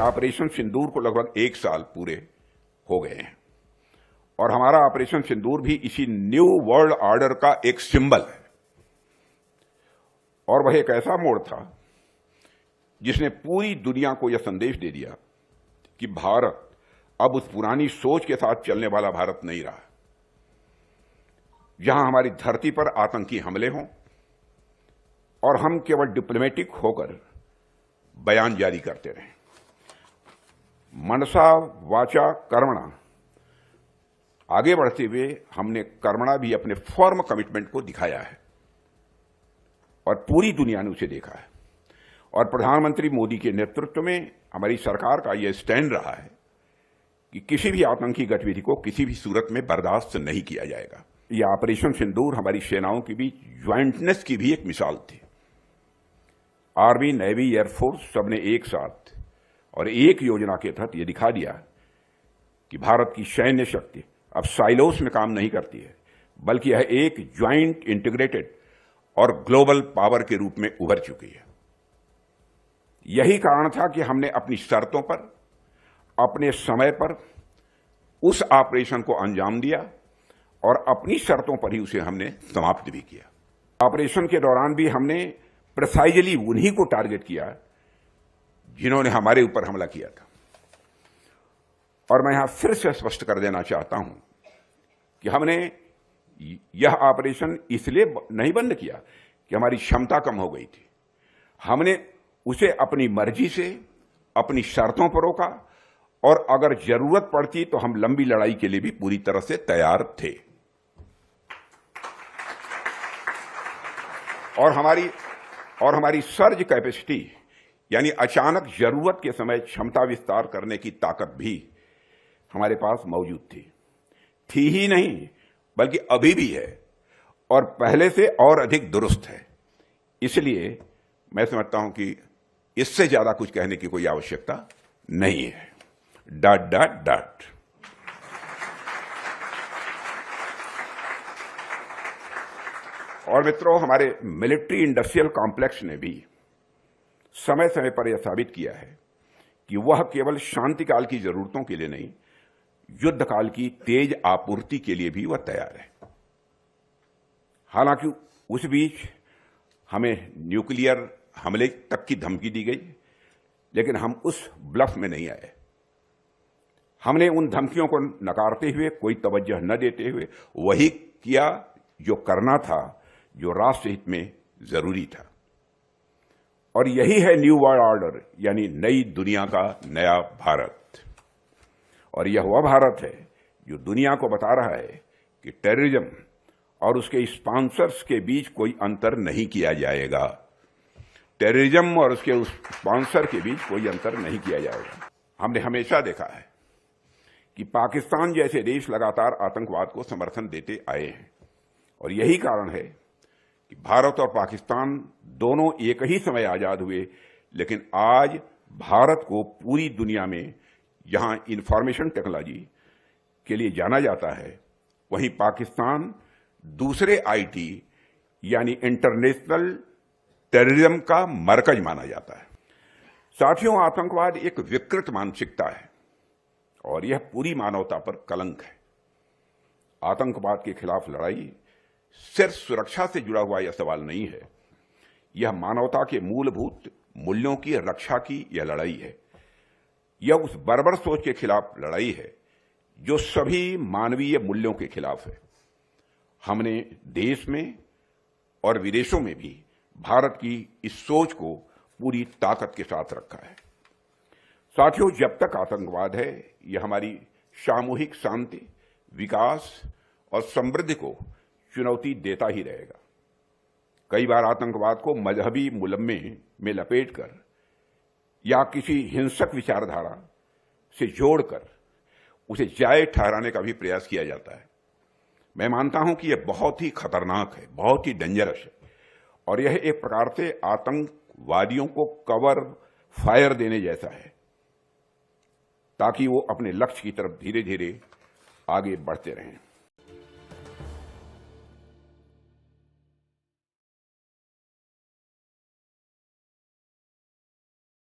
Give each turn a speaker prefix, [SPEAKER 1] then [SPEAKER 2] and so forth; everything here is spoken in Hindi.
[SPEAKER 1] ऑपरेशन सिंदूर को लगभग 1 साल पूरे हो गए हैं और हमारा ऑपरेशन सिंदूर भी इसी न्यू वर्ल्ड ऑर्डर का एक सिंबल है। और वह एक ऐसा मोड़ था जिसने पूरी दुनिया को यह संदेश दे दिया कि भारत अब उस पुरानी सोच के साथ चलने वाला भारत नहीं रहा, जहां हमारी धरती पर आतंकी हमले हों और हम केवल डिप्लोमेटिक होकर बयान जारी करते रहें। मनसा वाचा कर्मणा आगे बढ़ते हुए हमने कर्मणा भी अपने फॉर्म कमिटमेंट को दिखाया है और पूरी दुनिया ने उसे देखा है। और प्रधानमंत्री मोदी के नेतृत्व में हमारी सरकार का यह स्टैंड रहा है कि किसी भी आतंकी गतिविधि को किसी भी सूरत में बर्दाश्त नहीं किया जाएगा। यह ऑपरेशन सिंदूर हमारी सेनाओं के बीच ज्वाइंटनेस की भी एक मिसाल थी। आर्मी, नेवी, एयरफोर्स सबने एक साथ और एक योजना के तहत यह दिखा दिया कि भारत की सैन्य शक्ति अब साइलोस में काम नहीं करती है, बल्कि यह एक ज्वाइंट, इंटीग्रेटेड और ग्लोबल पावर के रूप में उभर चुकी है। यही कारण था कि हमने अपनी शर्तों पर, अपने समय पर उस ऑपरेशन को अंजाम दिया और अपनी शर्तों पर ही उसे हमने समाप्त भी किया। ऑपरेशन के दौरान भी हमने प्रिसाइजली उन्हीं को टारगेट किया जिन्होंने हमारे ऊपर हमला किया था। और मैं यहां फिर से स्पष्ट कर देना चाहता हूं कि हमने यह ऑपरेशन इसलिए नहीं बंद किया कि हमारी क्षमता कम हो गई थी। हमने उसे अपनी मर्जी से, अपनी शर्तों पर रोका और अगर जरूरत पड़ती तो हम लंबी लड़ाई के लिए भी पूरी तरह से तैयार थे। और हमारी सर्ज कैपेसिटी, यानी अचानक जरूरत के समय क्षमता विस्तार करने की ताकत भी हमारे पास मौजूद थी ही नहीं, बल्कि अभी भी है और पहले से और अधिक दुरुस्त है। इसलिए मैं समझता हूं कि इससे ज्यादा कुछ कहने की कोई आवश्यकता नहीं है। ... और मित्रों, हमारे मिलिट्री इंडस्ट्रियल कॉम्प्लेक्स ने भी समय समय पर यह साबित किया है कि वह केवल शांतिकाल की जरूरतों के लिए नहीं, युद्धकाल की तेज आपूर्ति के लिए भी वह तैयार है। हालांकि उस बीच हमें न्यूक्लियर हमले तक की धमकी दी गई, लेकिन हम उस ब्लफ में नहीं आए। हमने उन धमकियों को नकारते हुए, कोई तवज्जो न देते हुए वही किया जो करना था, जो राष्ट्र हित में जरूरी था। और यही है न्यू वर्ल्ड ऑर्डर, यानी नई दुनिया का नया भारत। और यह वह भारत है जो दुनिया को बता रहा है कि टेररिज्म और उसके स्पॉन्सर्स के बीच कोई अंतर नहीं किया जाएगा। टेररिज्म और उसके स्पॉन्सर के बीच कोई अंतर नहीं किया जाएगा। हमने हमेशा देखा है कि पाकिस्तान जैसे देश लगातार आतंकवाद को समर्थन देते आए हैं और यही कारण है कि भारत और पाकिस्तान दोनों एक ही समय आजाद हुए, लेकिन आज भारत को पूरी दुनिया में जहां इंफॉर्मेशन टेक्नोलॉजी के लिए जाना जाता है, वहीं पाकिस्तान दूसरे आईटी यानी इंटरनेशनल टेररिज्म का मरकज माना जाता है। साथियों, आतंकवाद एक विकृत मानसिकता है और यह पूरी मानवता पर कलंक है। आतंकवाद के खिलाफ लड़ाई सिर्फ सुरक्षा से जुड़ा हुआ यह सवाल नहीं है, यह मानवता के मूलभूत मूल्यों की रक्षा की यह लड़ाई है। यह उस बर्बर सोच के खिलाफ लड़ाई है जो सभी मानवीय मूल्यों के खिलाफ है। हमने देश में और विदेशों में भी भारत की इस सोच को पूरी ताकत के साथ रखा है। साथियों, जब तक आतंकवाद है, यह हमारी सामूहिक शांति, विकास और समृद्धि को चुनौती देता ही रहेगा। कई बार आतंकवाद को मजहबी मुलम्मे में लपेटकर या किसी हिंसक विचारधारा से जोड़कर उसे जायज ठहराने का भी प्रयास किया जाता है। मैं मानता हूं कि यह बहुत ही खतरनाक है, बहुत ही डेंजरस है और यह एक प्रकार से आतंकवादियों को कवर फायर देने जैसा है ताकि वो अपने लक्ष्य की तरफ धीरे धीरे आगे बढ़ते रहें।